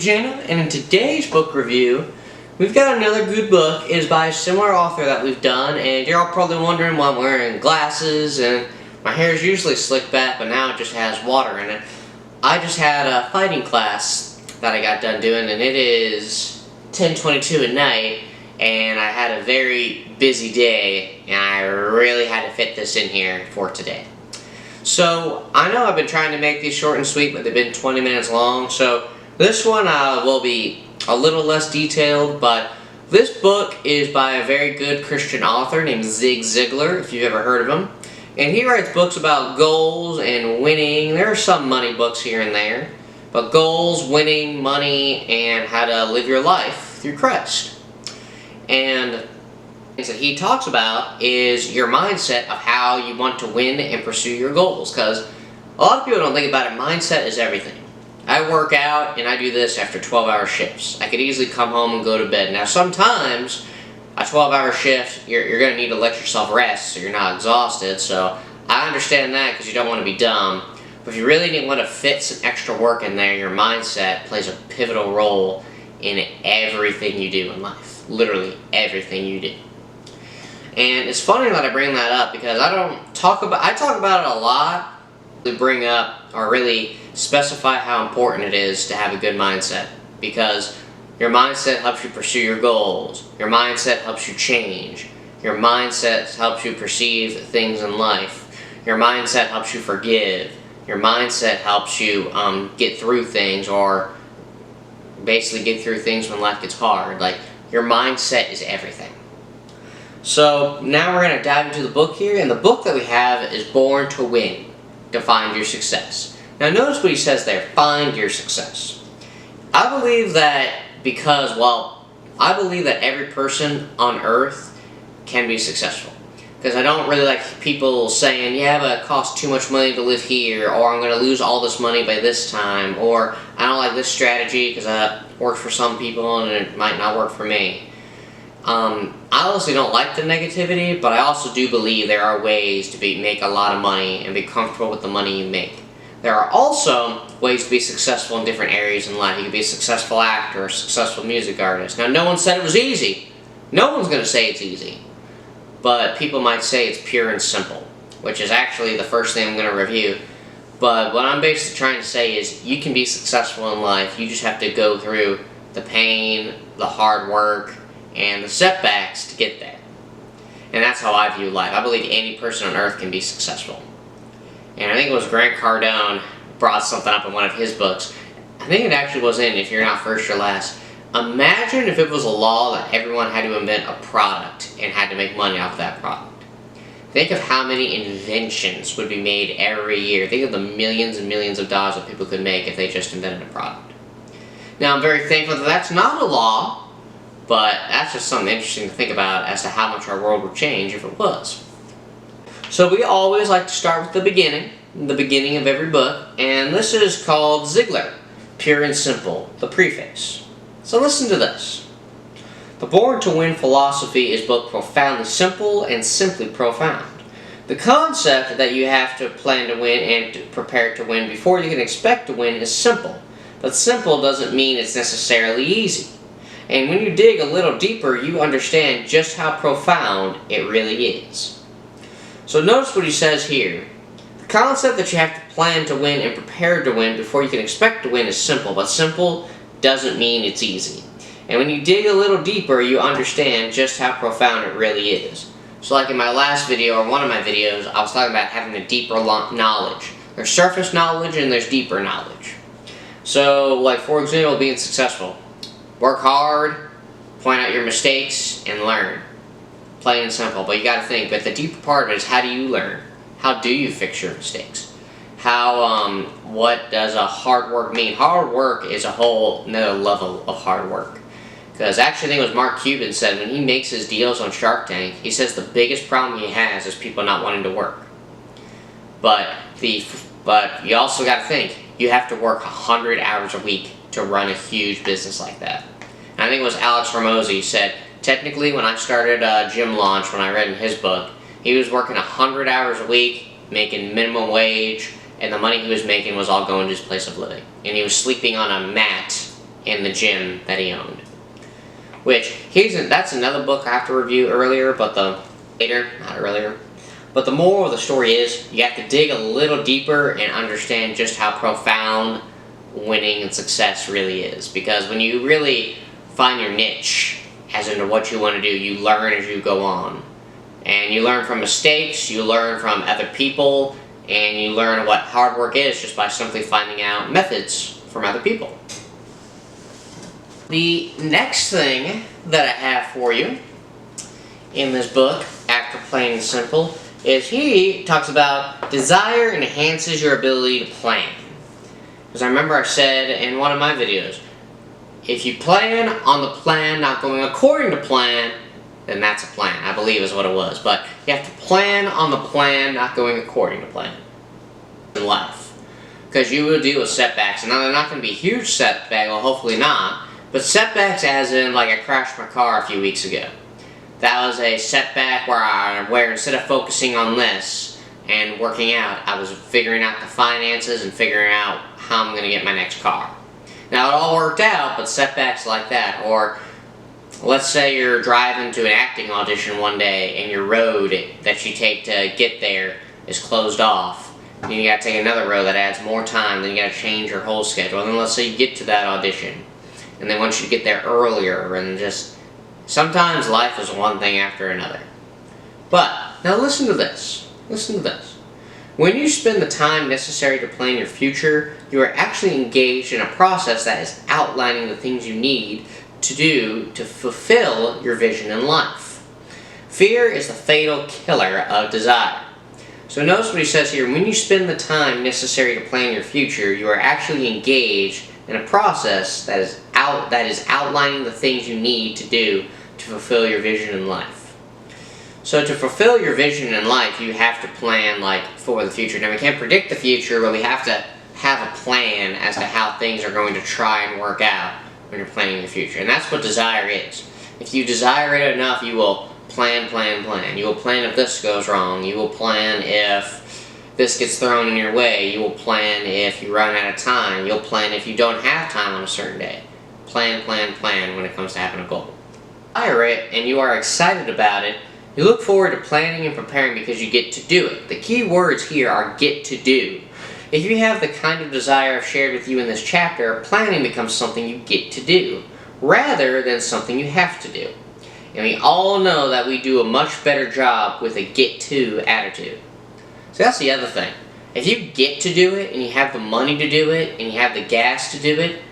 Jenna, and in today's book review, we've got another good book. It is by a similar author that we've done, and you're all probably wondering why I'm wearing glasses, and my hair is usually slicked back, but now it just has water in it. I just had a fighting class that I got done doing, and it is 10:22 at night, and I had a very busy day, and I really had to fit this in here for today. So, I know I've been trying to make these short and sweet, but they've been 20 minutes long, so this one will be a little less detailed, but this book is by a very good Christian author named Zig Ziglar, if you've ever heard of him. And he writes books about goals and winning. There are some money books here and there, but goals, winning, money, and how to live your life through Christ. And things that he talks about is your mindset of how you want to win and pursue your goals, because a lot of people don't think about it. Mindset is everything. I work out and I do this after 12-hour shifts. I could easily come home and go to bed. Now sometimes a 12-hour shift, you're going to need to let yourself rest so you're not exhausted. So I understand that because you don't want to be dumb. But if you really want to fit some extra work in there, your mindset plays a pivotal role in everything you do in life. Literally everything you do. And it's funny that I bring that up because I talk about it a lot to bring up or really specify how important it is to have a good mindset, because your mindset helps you pursue your goals, your mindset helps you change, your mindset helps you perceive things in life, your mindset helps you forgive, your mindset helps you get through things, or basically get through things when life gets hard. Like, your mindset is everything. So now we're going to dive into the book here, and the book that we have is Born to Win, to Find Your Success. Now notice what he says there, find your success. I believe that I believe that every person on earth can be successful. Because I don't really like people saying, yeah, but it costs too much money to live here, or I'm going to lose all this money by this time, or I don't like this strategy because it works for some people and it might not work for me. I honestly don't like the negativity, but I also do believe there are ways to make a lot of money and be comfortable with the money you make. There are also ways to be successful in different areas in life. You could be a successful actor, a successful music artist. Now, no one said it was easy. No one's going to say it's easy. But people might say it's pure and simple, which is actually the first thing I'm going to review. But what I'm basically trying to say is you can be successful in life. You just have to go through the pain, the hard work, and the setbacks to get there. And that's how I view life. I believe any person on earth can be successful. And I think it was Grant Cardone brought something up in one of his books. I think it actually was in If You're Not First, You're Last. Imagine if it was a law that everyone had to invent a product and had to make money off that product. Think of how many inventions would be made every year. Think of the millions and millions of dollars that people could make if they just invented a product. Now, I'm very thankful that that's not a law, but that's just something interesting to think about as to how much our world would change if it was. So we always like to start with the beginning of every book, and this is called Ziglar, Pure and Simple, the preface. So listen to this. The Born to Win philosophy is both profoundly simple and simply profound. The concept that you have to plan to win and to prepare to win before you can expect to win is simple, but simple doesn't mean it's necessarily easy. And when you dig a little deeper, you understand just how profound it really is. So notice what he says here. The concept that you have to plan to win and prepare to win before you can expect to win is simple, but simple doesn't mean it's easy. And when you dig a little deeper, you understand just how profound it really is. So like in my last video, or one of my videos, I was talking about having a deeper knowledge. There's surface knowledge and there's deeper knowledge. So like for example, being successful. Work hard, point out your mistakes, and learn. Plain and simple, but you gotta think, but the deeper part of it is how do you learn? How do you fix your mistakes? What does a hard work mean? Hard work is a whole another level of hard work. Because actually I think it was Mark Cuban said when he makes his deals on Shark Tank, he says the biggest problem he has is people not wanting to work. But you also gotta think, you have to work 100 hours a week to run a huge business like that. And I think it was Alex Hormozi said, technically, when I started Gym Launch, when I read in his book, he was working 100 hours a week, making minimum wage, and the money he was making was all going to his place of living. And he was sleeping on a mat in the gym that he owned. Which, that's another book I have to review earlier, but not earlier. But the moral of the story is, you have to dig a little deeper and understand just how profound winning and success really is. Because when you really find your niche, as into what you want to do, you learn as you go on. And you learn from mistakes, you learn from other people, and you learn what hard work is just by simply finding out methods from other people. The next thing that I have for you in this book, after Plain and Simple, is he talks about desire enhances your ability to plan. Because I remember I said in one of my videos, if you plan on the plan not going according to plan, then that's a plan, I believe is what it was. But you have to plan on the plan not going according to plan in life. Because you will deal with setbacks. And now they're not going to be huge setbacks, well hopefully not, but setbacks as in like I crashed my car a few weeks ago. That was a setback where instead of focusing on this and working out, I was figuring out the finances and figuring out how I'm going to get my next car. Now it all worked out, but setbacks like that, or let's say you're driving to an acting audition one day and your road that you take to get there is closed off. And you gotta take another road that adds more time, then you gotta change your whole schedule. And then let's say you get to that audition, and they want you to get there earlier, and just sometimes life is one thing after another. But now listen to this. Listen to this. When you spend the time necessary to plan your future, you are actually engaged in a process that is outlining the things you need to do to fulfill your vision in life. Fear is the fatal killer of desire. So notice what he says here, when you spend the time necessary to plan your future, you are actually engaged in a process that is outlining the things you need to do to fulfill your vision in life. So to fulfill your vision in life, you have to plan for the future. Now we can't predict the future, but we have to have a plan as to how things are going to try and work out when you're planning the future. And that's what desire is. If you desire it enough, you will plan. You will plan if this goes wrong. You will plan if this gets thrown in your way. You will plan if you run out of time. You'll plan if you don't have time on a certain day. Plan when it comes to having a goal. Desire it and you are excited about it. You look forward to planning and preparing because you get to do it. The key words here are get to do. If you have the kind of desire I've shared with you in this chapter, planning becomes something you get to do, rather than something you have to do. And we all know that we do a much better job with a get-to attitude. So that's the other thing. If you get to do it, and you have the money to do it, and you have the gas to do it,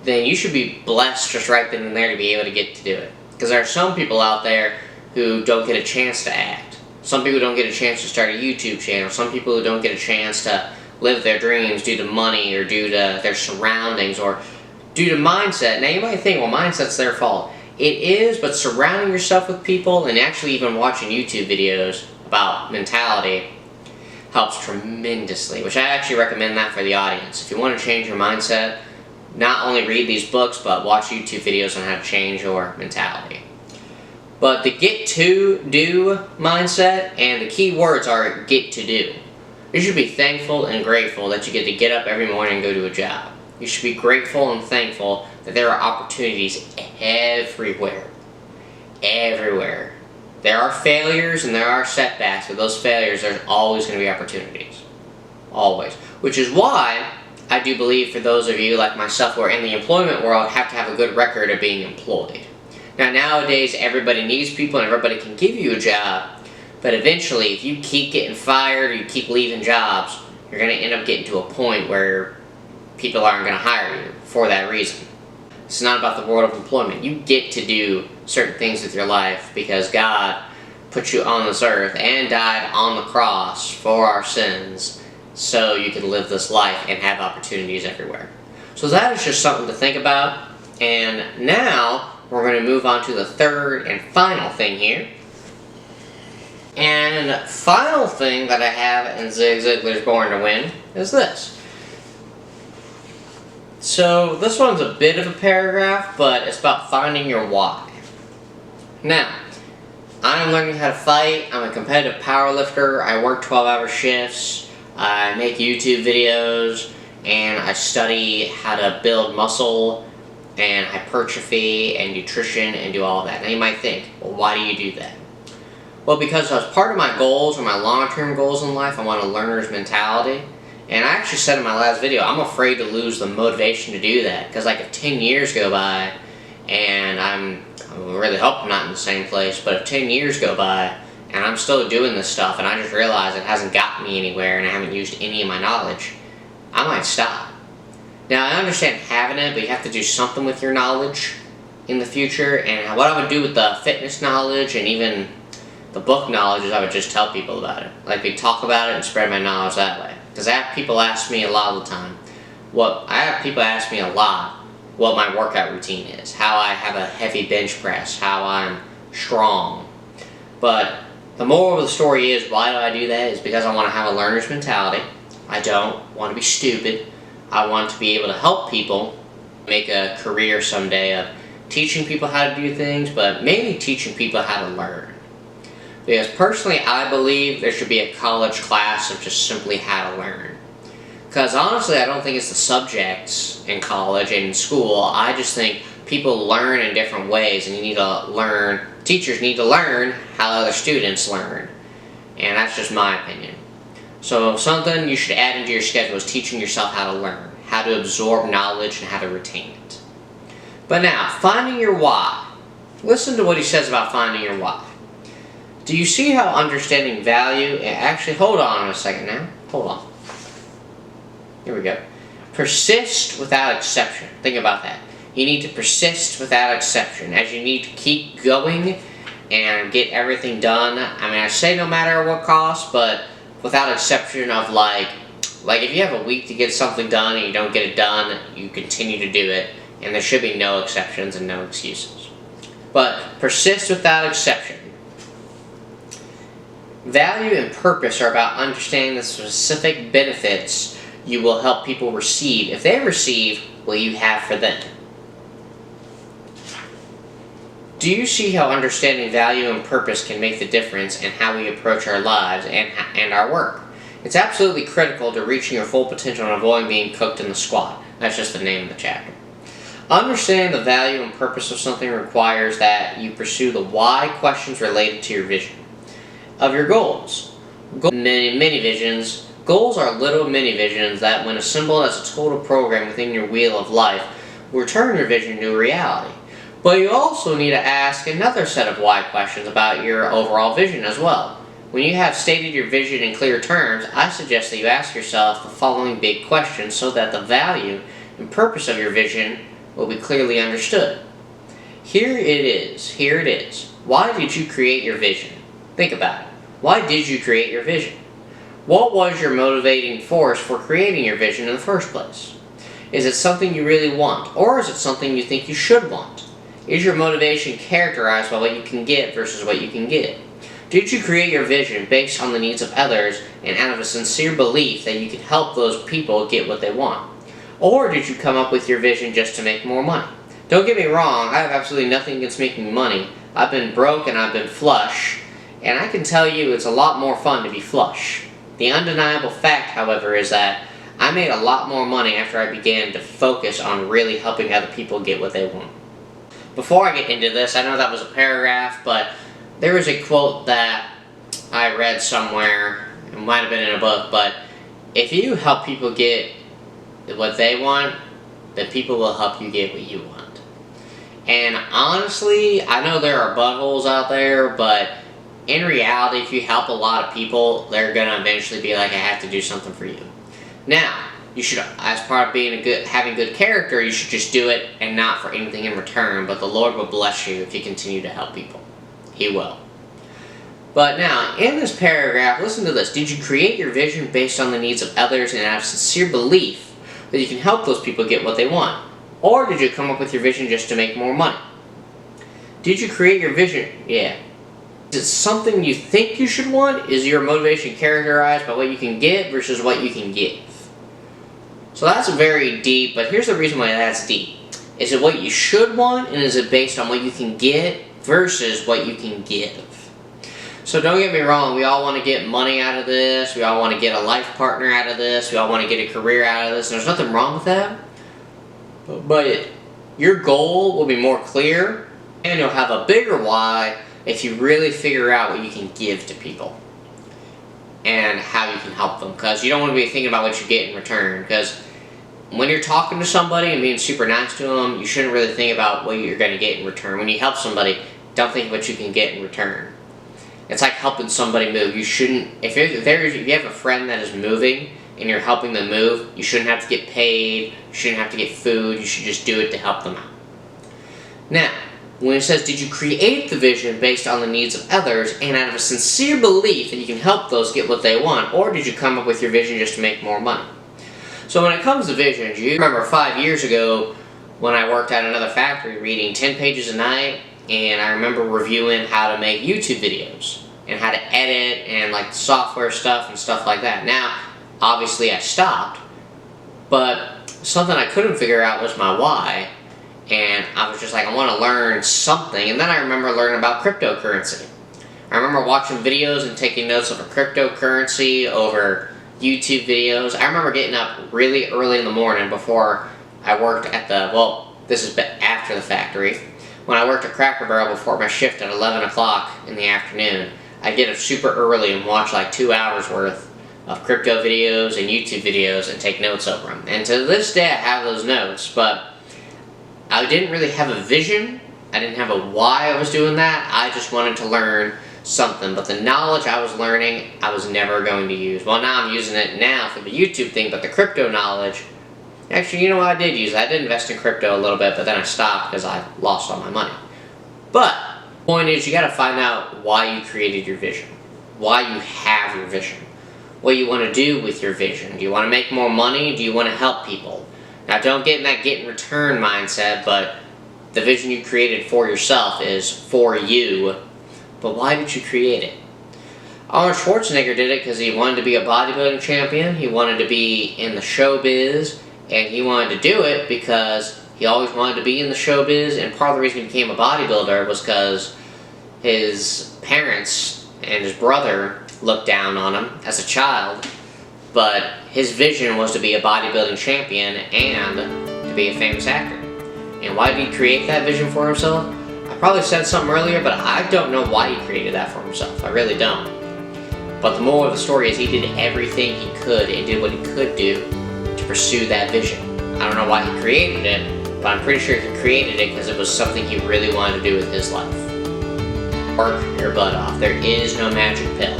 then you should be blessed just right then and there to be able to get to do it. Because there are some people out there who don't get a chance to act. Some people don't get a chance to start a YouTube channel. Some people who don't get a chance to live their dreams due to money or due to their surroundings or due to mindset. Now you might think, well, mindset's their fault. It is, but surrounding yourself with people and actually even watching YouTube videos about mentality helps tremendously, which I actually recommend that for the audience. If you want to change your mindset, not only read these books, but watch YouTube videos on how to change your mentality. But the get to do mindset, and the key words are get to do. You should be thankful and grateful that you get to get up every morning and go to a job. You should be grateful and thankful that there are opportunities everywhere. Everywhere. There are failures and there are setbacks, but those failures, there's always going to be opportunities. Always. Which is why I do believe for those of you like myself who are in the employment world have to have a good record of being employed. Now nowadays everybody needs people and everybody can give you a job, but eventually if you keep getting fired or you keep leaving jobs, you're going to end up getting to a point where people aren't going to hire you for that reason. It's not about the world of employment. You get to do certain things with your life because God put you on this earth and died on the cross for our sins so you can live this life and have opportunities everywhere. So that is just something to think about. And now we're going to move on to the third and final thing here. And the final thing that I have in Zig Ziglar's Born to Win is this. So this one's a bit of a paragraph, but it's about finding your why. Now, I'm learning how to fight. I'm a competitive powerlifter. I work 12-hour shifts. I make YouTube videos, and I study how to build muscle. and hypertrophy and nutrition and do all that. Now you might think, well, why do you do that? Well, because as part of my goals or my long-term goals in life, I want a learner's mentality. And I actually said in my last video, I'm afraid to lose the motivation to do that. Because like if 10 years go by, and I really hope I'm not in the same place, but if 10 years go by, and I'm still doing this stuff, and I just realize it hasn't gotten me anywhere, and I haven't used any of my knowledge, I might stop. Now, I understand having it, but you have to do something with your knowledge in the future, and what I would do with the fitness knowledge, and even the book knowledge, is I would just tell people about it. Like, we talk about it and spread my knowledge that way. Because I have people ask me a lot of the time, what my workout routine is, how I have a heavy bench press, how I'm strong. But the moral of the story is, why do I do that? Is because I want to have a learner's mentality. I don't want to be stupid. I want to be able to help people make a career someday of teaching people how to do things, but mainly teaching people how to learn. Because personally, I believe there should be a college class of just simply how to learn. Because honestly, I don't think it's the subjects in college and in school. I just think people learn in different ways, and you need to learn, teachers need to learn how other students learn. And that's just my opinion. So something you should add into your schedule is teaching yourself how to learn, how to absorb knowledge, and how to retain it. But now, finding your why. Listen to what he says about finding your why. Do you see how understanding value, actually hold on a second now, hold on. Here we go. Persist without exception. Think about that. You need to persist without exception, as you need to keep going and get everything done. I mean, I say no matter what cost, but without exception of like if you have a week to get something done and you don't get it done, you continue to do it, and there should be no exceptions and no excuses. But persist without exception. Value and purpose are about understanding the specific benefits you will help people receive. If they receive what you have for them. Do you see how understanding value and purpose can make the difference in how we approach our lives and our work? It's absolutely critical to reaching your full potential and avoiding being cooked in the squat. That's just the name of the chapter. Understanding the value and purpose of something requires that you pursue the why questions related to your vision. Of your goals. Mini visions. Goals are little mini visions that, when assembled as a total program within your wheel of life, will turn your vision into a reality. But you also need to ask another set of why questions about your overall vision as well. When you have stated your vision in clear terms, I suggest that you ask yourself the following big questions so that the value and purpose of your vision will be clearly understood. Here it is. Why did you create your vision? Think about it. Why did you create your vision? What was your motivating force for creating your vision in the first place? Is it something you really want, or is it something you think you should want? Is your motivation characterized by what you can get versus what you can get? Did you create your vision based on the needs of others and out of a sincere belief that you can help those people get what they want? Or did you come up with your vision just to make more money? Don't get me wrong, I have absolutely nothing against making money. I've been broke and I've been flush, and I can tell you it's a lot more fun to be flush. The undeniable fact, however, is that I made a lot more money after I began to focus on really helping other people get what they want. Before I get into this, I know that was a paragraph, but there was a quote that I read somewhere, it might have been in a book, but if you help people get what they want, then people will help you get what you want. And honestly, I know there are buttholes out there, but in reality, if you help a lot of people, they're going to eventually be like, I have to do something for you. Now, you should, as part of being having good character, you should just do it and not for anything in return, but the Lord will bless you if you continue to help people. He will. But now, in this paragraph, listen to this. Did you create your vision based on the needs of others and have sincere belief that you can help those people get what they want? Or did you come up with your vision just to make more money? Did you create your vision? Yeah. Is it something you think you should want? Is your motivation characterized by what you can get versus what you can give? So that's very deep, but here's the reason why that's deep. Is it what you should want, and is it based on what you can get versus what you can give? So don't get me wrong, we all want to get money out of this, we all want to get a life partner out of this, we all want to get a career out of this, and there's nothing wrong with that. But Your goal will be more clear, and you'll have a bigger why if you really figure out what you can give to people and how you can help them. Because you don't want to be thinking about what you get in return. Because when you're talking to somebody and being super nice to them, you shouldn't really think about what you're going to get in return. When you help somebody, don't think what you can get in return. It's like helping somebody move. You shouldn't, if you have a friend that is moving and you're helping them move, you shouldn't have to get paid, you shouldn't have to get food, you should just do it to help them out. Now, when it says, did you create the vision based on the needs of others and out of a sincere belief that you can help those get what they want, or did you come up with your vision just to make more money? So when it comes to visions, you remember 5 years ago when I worked at another factory reading 10 pages a night, and I remember reviewing how to make YouTube videos and how to edit and like software stuff and stuff like that. Now, obviously I stopped, but something I couldn't figure out was my why, and I was just like, I want to learn something. And then I remember learning about cryptocurrency. I remember watching videos and taking notes of a cryptocurrency over YouTube videos. I remember getting up really early in the morning before I worked at the, well, this is after the factory. When I worked at Cracker Barrel before my shift at 11 o'clock in the afternoon, I'd get up super early and watch like 2 hours worth of crypto videos and YouTube videos and take notes over them. And to this day I have those notes, but I didn't really have a vision. I didn't have a why I was doing that. I just wanted to learn something, but the knowledge I was learning, I was never going to use. Well, now I'm using it now for the YouTube thing, but the crypto knowledge, actually, you know what, I did use it. I did invest in crypto a little bit, but then I stopped because I lost all my money. But the point is, you got to find out why you created your vision, why you have your vision, what you want to do with your vision. Do you want to make more money? Do you want to help people? Now, don't get in that get in return mindset, but the vision you created for yourself is for you. But why did you create it? Arnold Schwarzenegger did it because he wanted to be a bodybuilding champion, he wanted to be in the showbiz, and he wanted to do it because he always wanted to be in the showbiz, and part of the reason he became a bodybuilder was because his parents and his brother looked down on him as a child, but his vision was to be a bodybuilding champion and to be a famous actor. And why did he create that vision for himself? I probably said something earlier, but I don't know why he created that for himself. I really don't. But the moral of the story is he did everything he could and did what he could do to pursue that vision. I don't know why he created it, but I'm pretty sure he created it because it was something he really wanted to do with his life. Work your butt off. There is no magic pill.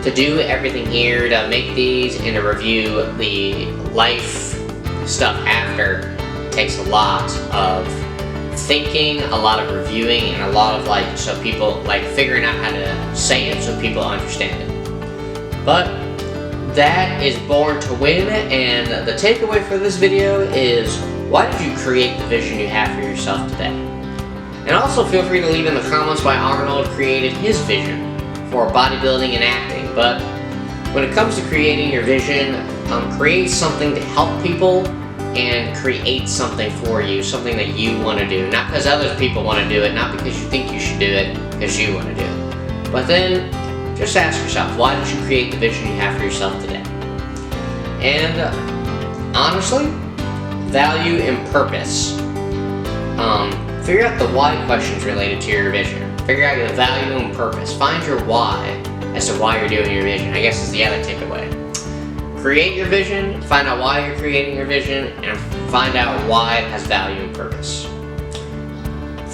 To do everything here, to make these, and to review the life stuff after, takes a lot of thinking, a lot of reviewing, and a lot of so people figuring out how to say it so people understand it. But that is Born to Win, and the takeaway for this video is, why did you create the vision you have for yourself today? And also feel free to leave in the comments why Arnold created his vision for bodybuilding and acting. But when it comes to creating your vision, create something to help people and create something for you, something that you want to do. Not because other people want to do it, not because you think you should do it, because you want to do it. But then, just ask yourself, why did you create the vision you have for yourself today? And honestly, value and purpose. Figure out the why questions related to your vision. Figure out your value and purpose. Find your why as to why you're doing your vision, I guess is the other takeaway. Create your vision, find out why you're creating your vision, and find out why it has value and purpose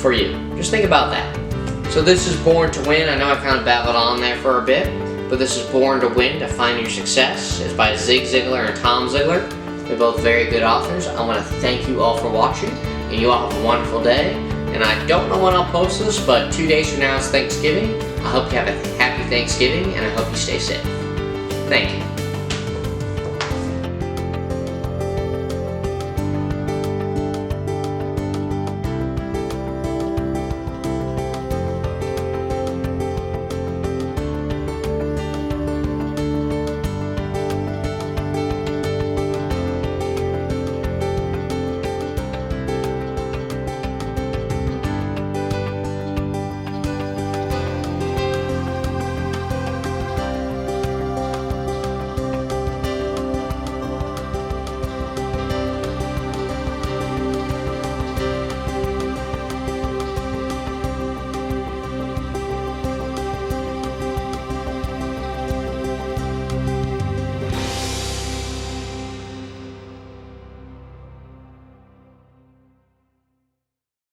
for you. Just think about that. So this is Born to Win. I know I kind of babbled on there for a bit, but this is Born to Win, to Find Your Success. It's by Zig Ziglar and Tom Ziglar. They're both very good authors. I want to thank you all for watching, and you all have a wonderful day. And I don't know when I'll post this, but 2 days from now is Thanksgiving. I hope you have a happy Thanksgiving, and I hope you stay safe. Thank you.